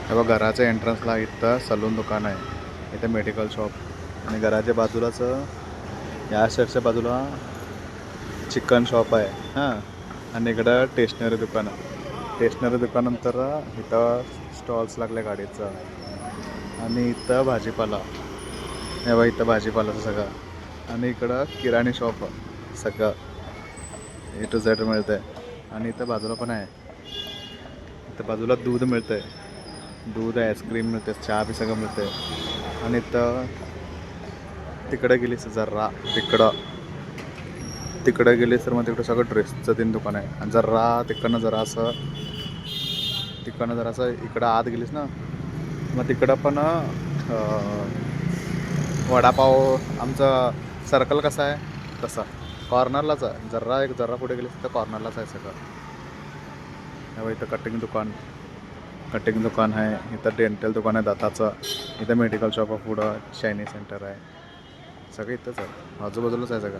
हे बघ घराच्या एंट्रन्सला इथं सलून दुकान आहे, इथे मेडिकल शॉप आणि घराच्या बाजूलाच या साईडच्या बाजूला चिकन शॉप आहे हां. आणि इकडं स्टेशनरी दुकान आहे. स्टेशनरी दुकानानंतर इथं स्टॉल्स लागले गाडीचं आणि इथं भाजीपाला. हे बघ इथं भाजीपालाचं सगळं आणि इकडं किराणी शॉप सगळं ए टू झेड मिळतं आहे. आणि इथं बाजूला पण आहे, इथं बाजूला दूध मिळतं आहे, दूध आईस्क्रीम मिळते, चहा बी सगळं मिळते. आणि इथं तिकडे गेलीस जरा तिकडं गेलीस तर मग तिकडं सगळं ड्रेसचं तीन दुकान आहे. आणि तिकडनं जरा असं इकडं आत गेलीस ना मग तिकडं पण वडापाव आमचं सर्कल कसं आहे तसा कॉर्नरलाच आहे. जरा पुढे गेलीस तर कॉर्नरलाच आहे सगळं. तेव्हा इथं कटिंग दुकान आहे, इथं डेंटल दुकान आहे दाताचं, इथं मेडिकल शॉप आहे, पुढं चायनीज सेंटर आहे, सगळं इथंच आहे, आजूबाजूलाच आहे सगळं.